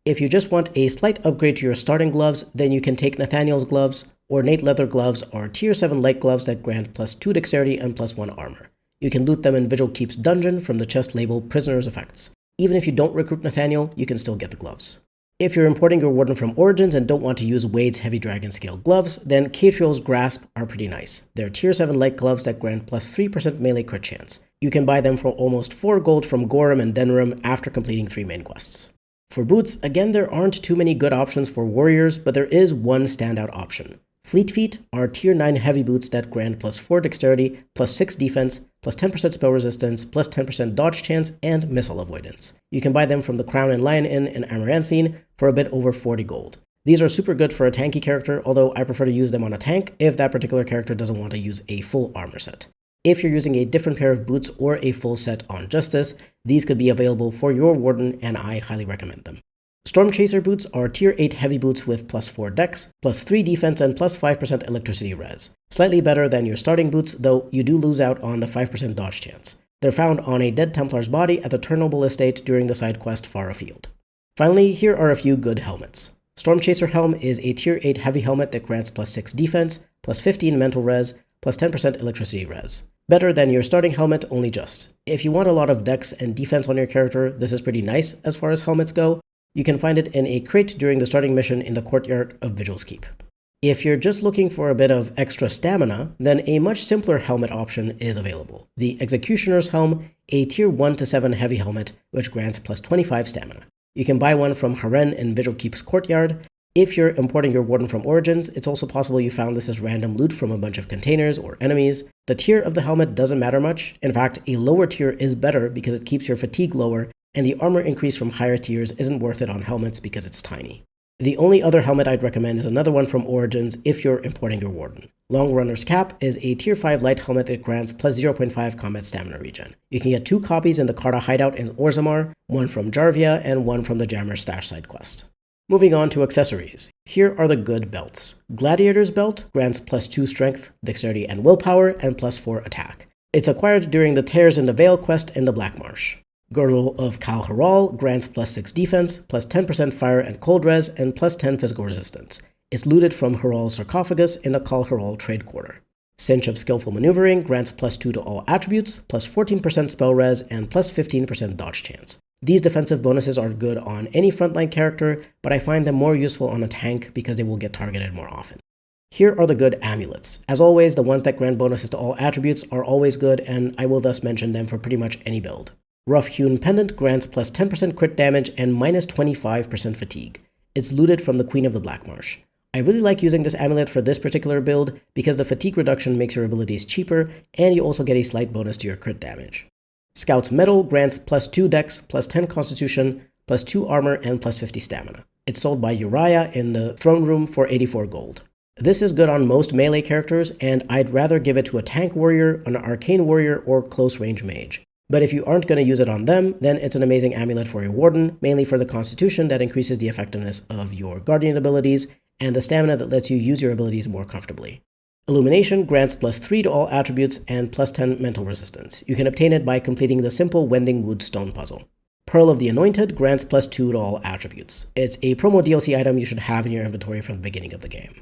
If you just want a slight upgrade to your starting gloves, then you can take Nathaniel's gloves. Ornate leather gloves are tier 7 light gloves that grant plus 2 dexterity and plus 1 armor. You can loot them in Vigil Keep's dungeon from the chest labeled Prisoner's Effects. Even if you don't recruit Nathaniel, you can still get the gloves. If you're importing your Warden from Origins and don't want to use Wade's Heavy Dragon Scale gloves, then Catriel's Grasp are pretty nice. They're tier 7 light gloves that grant plus 3% melee crit chance. You can buy them for almost 4 gold from Gorham and Denrim after completing 3 main quests. For boots, again, there aren't too many good options for warriors, but there is one standout option. Fleet Feet are tier 9 heavy boots that grant plus 4 dexterity, plus 6 defense, plus 10% spell resistance, plus 10% dodge chance, and missile avoidance. You can buy them from the Crown and Lion Inn in Amaranthine for a bit over 40 gold. These are super good for a tanky character, although I prefer to use them on a tank if that particular character doesn't want to use a full armor set. If you're using a different pair of boots or a full set on Justice, these could be available for your Warden, and I highly recommend them. Storm Chaser boots are tier 8 heavy boots with plus 4 dex, plus 3 defense, and plus 5% electricity res. Slightly better than your starting boots, though you do lose out on the 5% dodge chance. They're found on a dead Templar's body at the Turnoble Estate during the side quest Far Afield. Finally, here are a few good helmets. Storm Chaser Helm is a tier 8 heavy helmet that grants plus 6 defense, plus 15 mental res, plus 10% electricity res. Better than your starting helmet, only just. If you want a lot of dex and defense on your character, this is pretty nice as far as helmets go. You can find it in a crate during the starting mission in the Courtyard of Vigil's Keep. If you're just looking for a bit of extra stamina, then a much simpler helmet option is available. The Executioner's Helm, a tier 1 to 7 heavy helmet, which grants plus 25 stamina. You can buy one from Haren in Vigil Keep's Courtyard. If you're importing your Warden from Origins, it's also possible you found this as random loot from a bunch of containers or enemies. The tier of the helmet doesn't matter much. In fact, a lower tier is better because it keeps your fatigue lower, and the armor increase from higher tiers isn't worth it on helmets because it's tiny. The only other helmet I'd recommend is another one from Origins if you're importing your Warden. Long Runner's Cap is a tier 5 light helmet that grants plus 0.5 combat stamina regen. You can get 2 copies in the Karta hideout in Orzammar, one from Jarvia and one from the Jammer's Stash side quest. Moving on to accessories. Here are the good belts. Gladiator's Belt grants plus 2 strength, dexterity, and willpower, and plus 4 attack. It's acquired during the Tears in the Vale quest in the Black Marsh. Girdle of Kal Haral grants plus 6 defense, plus 10% fire and cold res, and plus 10 physical resistance. It's looted from Haral's sarcophagus in the Kal Haral trade quarter. Cinch of Skillful Maneuvering grants plus 2 to all attributes, plus 14% spell res, and plus 15% dodge chance. These defensive bonuses are good on any frontline character, but I find them more useful on a tank because they will get targeted more often. Here are the good amulets. As always, the ones that grant bonuses to all attributes are always good, and I will thus mention them for pretty much any build. Rough-Hewn Pendant grants plus 10% crit damage and minus 25% fatigue. It's looted from the Queen of the Black Marsh. I really like using this amulet for this particular build because the fatigue reduction makes your abilities cheaper, and you also get a slight bonus to your crit damage. Scout's Medal grants plus 2 dex, plus 10 constitution, plus 2 armor, and plus 50 stamina. It's sold by Uriah in the throne room for 84 gold. This is good on most melee characters, and I'd rather give it to a tank warrior, an arcane warrior, or close range mage. But if you aren't going to use it on them, then it's an amazing amulet for your Warden, mainly for the constitution that increases the effectiveness of your guardian abilities, and the stamina that lets you use your abilities more comfortably. Illumination grants +3 to all attributes and +10 mental resistance. You can obtain it by completing the simple Wending Wood Stone puzzle. Pearl of the Anointed grants +2 to all attributes. It's a promo DLC item you should have in your inventory from the beginning of the game.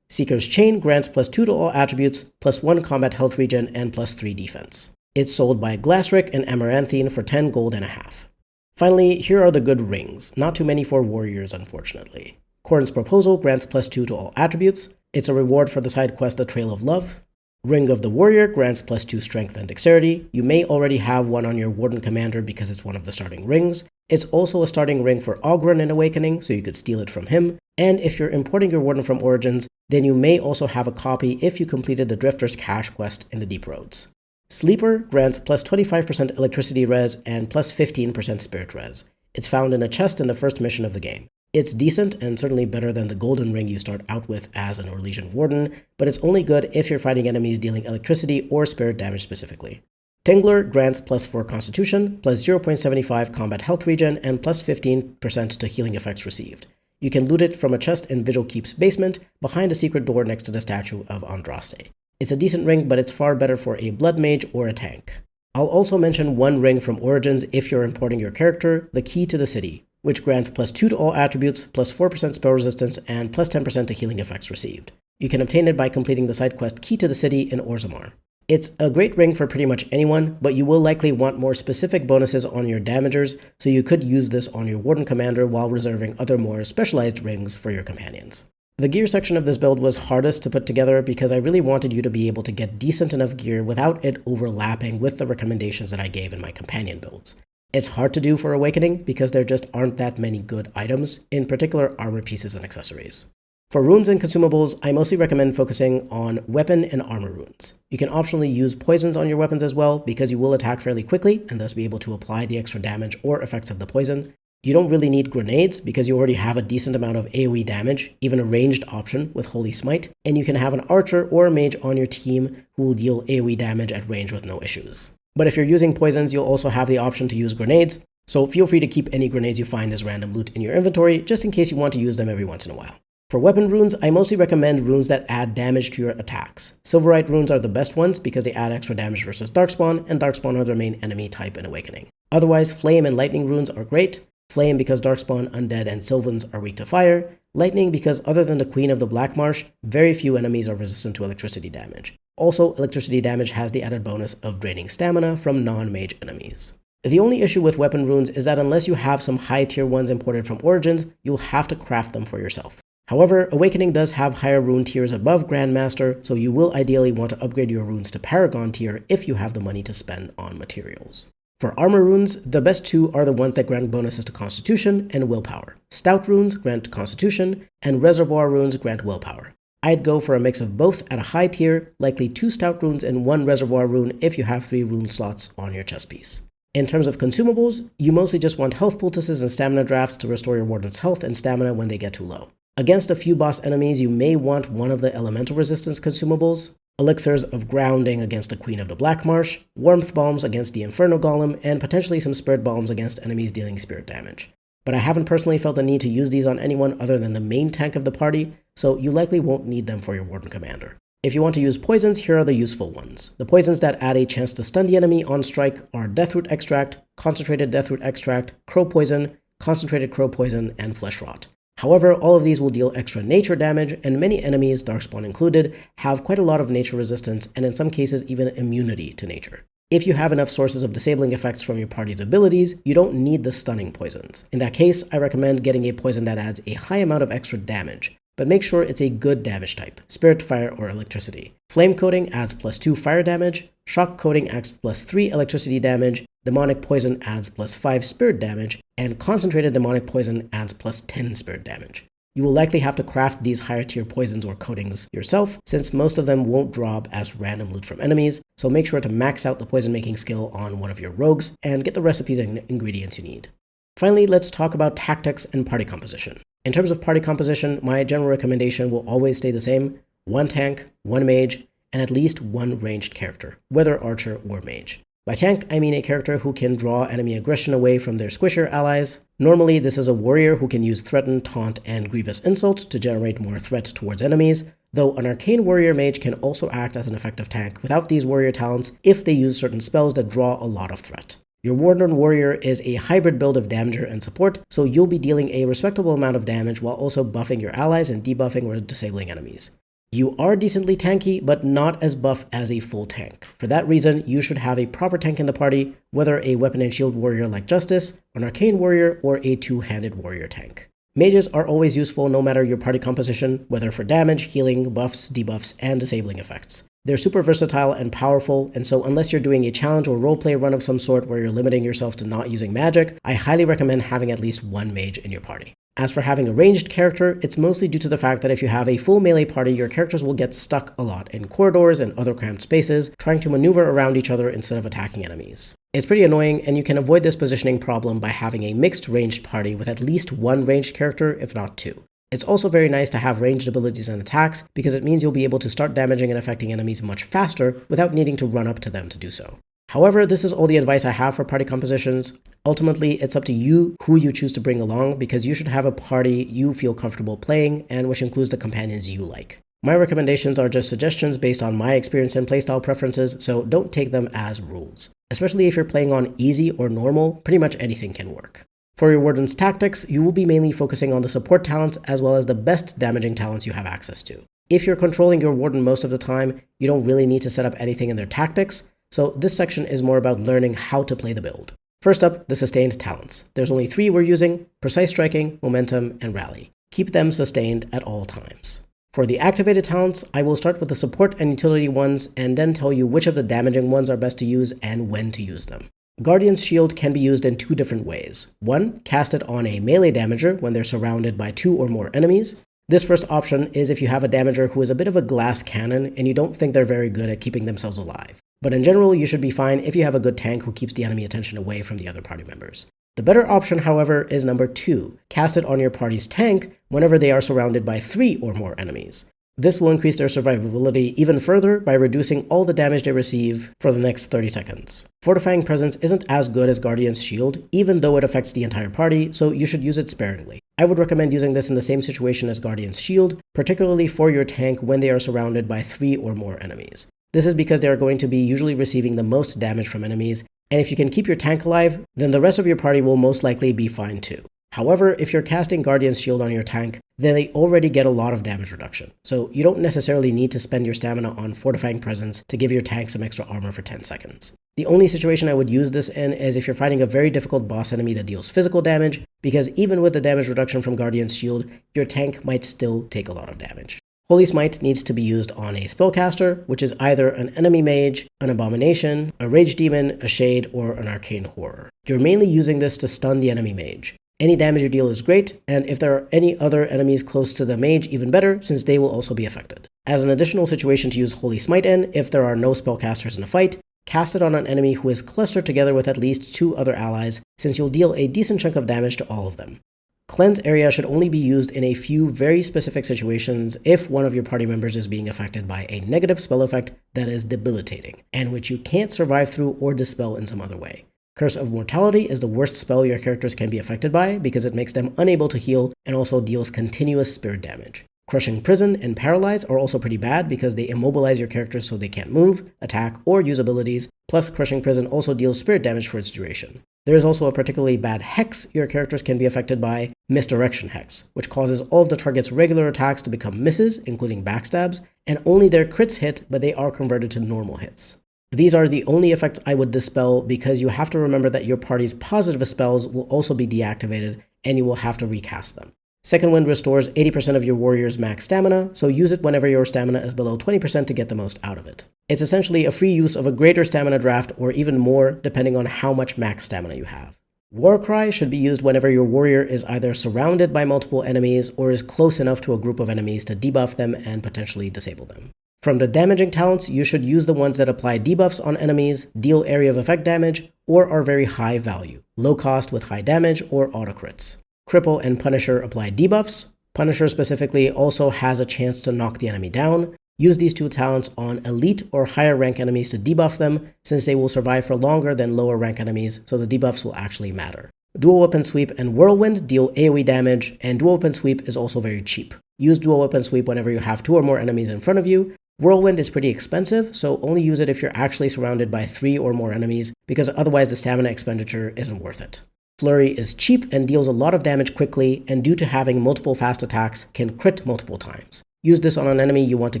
Seeker's Chain grants +2 to all attributes, +1 combat health regen, and +3 defense. It's sold by Glassrick and Amaranthine for 10 gold and a half. Finally, here are the good rings. Not too many for warriors, unfortunately. Corrin's Proposal grants +2 to all attributes. It's a reward for the side quest The Trail of Love. Ring of the Warrior grants +2 strength and dexterity. You may already have one on your Warden-Commander because it's one of the starting rings. It's also a starting ring for Oghren in Awakening, so you could steal it from him. And if you're importing your Warden from Origins, then you may also have a copy if you completed the Drifter's Cache quest in the Deep Roads. Sleeper grants +25% electricity res and +15% spirit res. It's found in a chest in the first mission of the game. It's decent and certainly better than the golden ring you start out with as an Orlesian Warden, but it's only good if you're fighting enemies dealing electricity or spirit damage specifically. Tingler grants +4 constitution, +0.75 combat health regen, and +15% to healing effects received. You can loot it from a chest in Vigil Keep's basement, behind a secret door next to the statue of Andraste. It's a decent ring, but it's far better for a blood mage or a tank. I'll also mention one ring from Origins if you're importing your character, the Key to the City, which grants +2 to all attributes, +4% spell resistance, and +10% to healing effects received. You can obtain it by completing the side quest Key to the City in Orzammar. It's a great ring for pretty much anyone, but you will likely want more specific bonuses on your damagers, so you could use this on your Warden-Commander while reserving other more specialized rings for your companions. The gear section of this build was hardest to put together because I really wanted you to be able to get decent enough gear without it overlapping with the recommendations that I gave in my companion builds. It's hard to do for Awakening because there just aren't that many good items, in particular armor pieces and accessories. For runes and consumables, I mostly recommend focusing on weapon and armor runes. You can optionally use poisons on your weapons as well because you will attack fairly quickly and thus be able to apply the extra damage or effects of the poison. You don't really need grenades because you already have a decent amount of AoE damage, even a ranged option with Holy Smite, and you can have an archer or a mage on your team who will deal AoE damage at range with no issues. But if you're using poisons, you'll also have the option to use grenades, so feel free to keep any grenades you find as random loot in your inventory just in case you want to use them every once in a while. For weapon runes, I mostly recommend runes that add damage to your attacks. Silverite runes are the best ones because they add extra damage versus Darkspawn, and Darkspawn are their main enemy type in Awakening. Otherwise, Flame and Lightning runes are great. Flame because Darkspawn, Undead, and Sylvans are weak to fire. Lightning because other than the Queen of the Black Marsh, very few enemies are resistant to electricity damage. Also, electricity damage has the added bonus of draining stamina from non-mage enemies. The only issue with weapon runes is that unless you have some high tier ones imported from Origins, you'll have to craft them for yourself. However, Awakening does have higher rune tiers above Grandmaster, so you will ideally want to upgrade your runes to Paragon tier if you have the money to spend on materials. For armor runes, the best two are the ones that grant bonuses to Constitution and Willpower. Stout runes grant Constitution, and Reservoir runes grant Willpower. I'd go for a mix of both at a high tier, likely 2 Stout runes and 1 Reservoir rune if you have 3 rune slots on your chess piece. In terms of consumables, you mostly just want health poultices and stamina drafts to restore your warden's health and stamina when they get too low. Against a few boss enemies, you may want one of the elemental resistance consumables, elixirs of grounding against the Queen of the Black Marsh, warmth bombs against the Inferno Golem, and potentially some spirit bombs against enemies dealing spirit damage. But I haven't personally felt the need to use these on anyone other than the main tank of the party, so you likely won't need them for your Warden-Commander. If you want to use poisons, here are the useful ones. The poisons that add a chance to stun the enemy on strike are Deathroot Extract, Concentrated Deathroot Extract, Crow Poison, Concentrated Crow Poison, and Flesh Rot. However, all of these will deal extra nature damage, and many enemies, Darkspawn included, have quite a lot of nature resistance, and in some cases even immunity to nature. If you have enough sources of disabling effects from your party's abilities, you don't need the stunning poisons. In that case, I recommend getting a poison that adds a high amount of extra damage, but make sure it's a good damage type, Spirit, Fire, or Electricity. Flame Coating adds +2 fire damage, Shock Coating adds +3 electricity damage, Demonic Poison adds +5 spirit damage, and Concentrated Demonic Poison adds +10 spirit damage. You will likely have to craft these higher tier poisons or coatings yourself, since most of them won't drop as random loot from enemies, so make sure to max out the poison making skill on one of your rogues and get the recipes and ingredients you need. Finally, let's talk about tactics and party composition. In terms of party composition, my general recommendation will always stay the same: 1 tank, 1 mage, and at least 1 ranged character, whether archer or mage. By tank, I mean a character who can draw enemy aggression away from their squisher allies. Normally, this is a warrior who can use Threaten, Taunt, and Grievous Insult to generate more threat towards enemies. though an Arcane Warrior Mage can also act as an effective tank without these warrior talents if they use certain spells that draw a lot of threat. Your Warden Warrior is a hybrid build of damager and support, so you'll be dealing a respectable amount of damage while also buffing your allies and debuffing or disabling enemies. You are decently tanky, but not as buff as a full tank. For that reason, you should have a proper tank in the party, whether a weapon and shield warrior like Justice, an Arcane Warrior, or a two-handed warrior tank. Mages are always useful no matter your party composition, whether for damage, healing, buffs, debuffs, and disabling effects. They're super versatile and powerful, and so unless you're doing a challenge or roleplay run of some sort where you're limiting yourself to not using magic, I highly recommend having at least one mage in your party. As for having a ranged character, it's mostly due to the fact that if you have a full melee party, your characters will get stuck a lot in corridors and other cramped spaces, trying to maneuver around each other instead of attacking enemies. It's pretty annoying, and you can avoid this positioning problem by having a mixed ranged party with at least one ranged character, if not two. It's also very nice to have ranged abilities and attacks, because it means you'll be able to start damaging and affecting enemies much faster without needing to run up to them to do so. However, this is all the advice I have for party compositions. Ultimately, it's up to you who you choose to bring along, because you should have a party you feel comfortable playing, and which includes the companions you like. My recommendations are just suggestions based on my experience and playstyle preferences, so don't take them as rules. Especially if you're playing on easy or normal, pretty much anything can work. For your Warden's tactics, you will be mainly focusing on the support talents as well as the best damaging talents you have access to. If you're controlling your Warden most of the time, you don't really need to set up anything in their tactics, so this section is more about learning how to play the build. First up, the sustained talents. There's only 3 we're using: Precise Striking, Momentum, and Rally. Keep them sustained at all times. For the activated talents, I will start with the support and utility ones and then tell you which of the damaging ones are best to use and when to use them. Guardian's Shield can be used in 2 different ways. 1, cast it on a melee damager when they're surrounded by 2 or more enemies. This first option is if you have a damager who is a bit of a glass cannon and you don't think they're very good at keeping themselves alive. But in general, you should be fine if you have a good tank who keeps the enemy attention away from the other party members. The better option, however, is number 2. Cast it on your party's tank whenever they are surrounded by 3 or more enemies. This will increase their survivability even further by reducing all the damage they receive for the next 30 seconds. Fortifying Presence isn't as good as Guardian's Shield, even though it affects the entire party, so you should use it sparingly. I would recommend using this in the same situation as Guardian's Shield, particularly for your tank when they are surrounded by 3 or more enemies. This is because they are going to be usually receiving the most damage from enemies, and if you can keep your tank alive, then the rest of your party will most likely be fine too. However, if you're casting Guardian's Shield on your tank, then they already get a lot of damage reduction, so you don't necessarily need to spend your stamina on Fortifying Presence to give your tank some extra armor for 10 seconds. The only situation I would use this in is if you're fighting a very difficult boss enemy that deals physical damage, because even with the damage reduction from Guardian's Shield, your tank might still take a lot of damage. Holy Smite needs to be used on a spellcaster, which is either an enemy mage, an abomination, a rage demon, a shade, or an arcane horror. You're mainly using this to stun the enemy mage. Any damage you deal is great, and if there are any other enemies close to the mage, even better, since they will also be affected. As an additional situation to use Holy Smite in, if there are no spellcasters in a fight, cast it on an enemy who is clustered together with at least 2 other allies, since you'll deal a decent chunk of damage to all of them. Cleanse Area should only be used in a few very specific situations if one of your party members is being affected by a negative spell effect that is debilitating, and which you can't survive through or dispel in some other way. Curse of Mortality is the worst spell your characters can be affected by because it makes them unable to heal and also deals continuous spirit damage. Crushing Prison and Paralyze are also pretty bad because they immobilize your characters so they can't move, attack, or use abilities, plus Crushing Prison also deals spirit damage for its duration. There is also a particularly bad Hex your characters can be affected by, Misdirection Hex, which causes all of the target's regular attacks to become misses, including backstabs, and only their crits hit, but they are converted to normal hits. These are the only effects I would dispel because you have to remember that your party's positive spells will also be deactivated and you will have to recast them. Second Wind restores 80% of your warrior's max stamina, so use it whenever your stamina is below 20% to get the most out of it. It's essentially a free use of a greater stamina draft or even more depending on how much max stamina you have. Warcry should be used whenever your warrior is either surrounded by multiple enemies or is close enough to a group of enemies to debuff them and potentially disable them. From the damaging talents, you should use the ones that apply debuffs on enemies, deal area of effect damage, or are very high value, low cost with high damage, or auto crits. Cripple and Punisher apply debuffs. Punisher specifically also has a chance to knock the enemy down. Use these 2 talents on elite or higher rank enemies to debuff them, since they will survive for longer than lower rank enemies, so the debuffs will actually matter. Dual Weapon Sweep and Whirlwind deal AoE damage, and Dual Weapon Sweep is also very cheap. use dual weapon sweep whenever you have 2 or more enemies in front of you. Whirlwind is pretty expensive, so only use it if you're actually surrounded by 3 or more enemies, because otherwise the stamina expenditure isn't worth it. Flurry is cheap and deals a lot of damage quickly, and due to having multiple fast attacks, can crit multiple times. Use this on an enemy you want to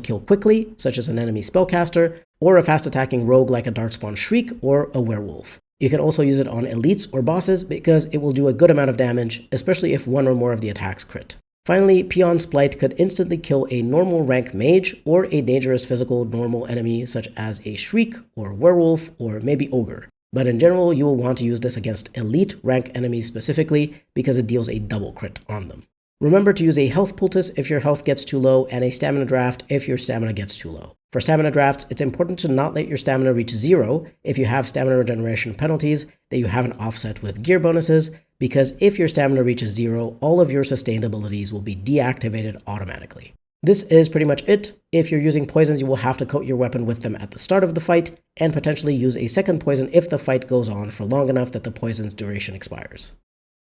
kill quickly, such as an enemy spellcaster, or a fast-attacking rogue like a Darkspawn Shriek or a werewolf. You can also use it on elites or bosses because it will do a good amount of damage, especially if 1 or more of the attacks crit. Finally, Peon Splight could instantly kill a normal rank mage or a dangerous physical normal enemy such as a Shriek or werewolf or maybe ogre. But in general, you will want to use this against elite rank enemies specifically because it deals a double crit on them. Remember to use a health poultice if your health gets too low and a stamina draft if your stamina gets too low. For stamina drafts, it's important to not let your stamina reach 0 if you have stamina regeneration penalties that you haven't offset with gear bonuses, because if your stamina reaches 0, all of your sustained abilities will be deactivated automatically. This is pretty much it. If you're using poisons, you will have to coat your weapon with them at the start of the fight, and potentially use a second poison if the fight goes on for long enough that the poison's duration expires.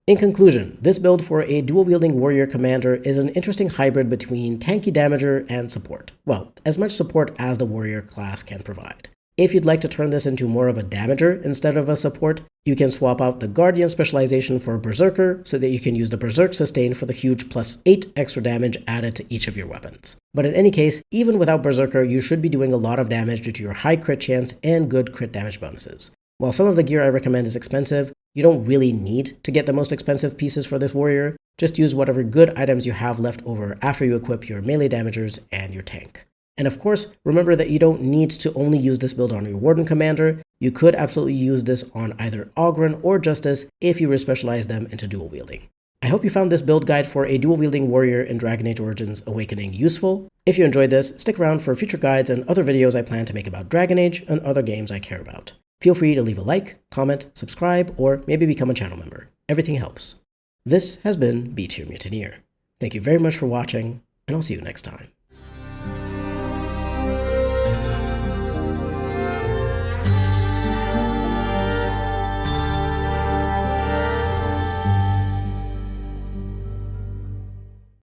In conclusion, this build for a dual-wielding warrior commander is an interesting hybrid between tanky damager and support. Well, as much support as the warrior class can provide. If you'd like to turn this into more of a damager instead of a support, you can swap out the Guardian specialization for Berserker so that you can use the Berserk sustain for the huge +8 extra damage added to each of your weapons. But in any case, even without Berserker, you should be doing a lot of damage due to your high crit chance and good crit damage bonuses. While some of the gear I recommend is expensive, you don't really need to get the most expensive pieces for this warrior. Just use whatever good items you have left over after you equip your melee damagers and your tank. And of course, remember that you don't need to only use this build on your Warden-Commander. You could absolutely use this on either Ogryn or Justice if you respecialize them into dual wielding. I hope you found this build guide for a dual-wielding warrior in Dragon Age Origins Awakening useful. If you enjoyed this, stick around for future guides and other videos I plan to make about Dragon Age and other games I care about. Feel free to leave a like, comment, subscribe, or maybe become a channel member. Everything helps. This has been B-Tier Mutineer. Thank you very much for watching, and I'll see you next time.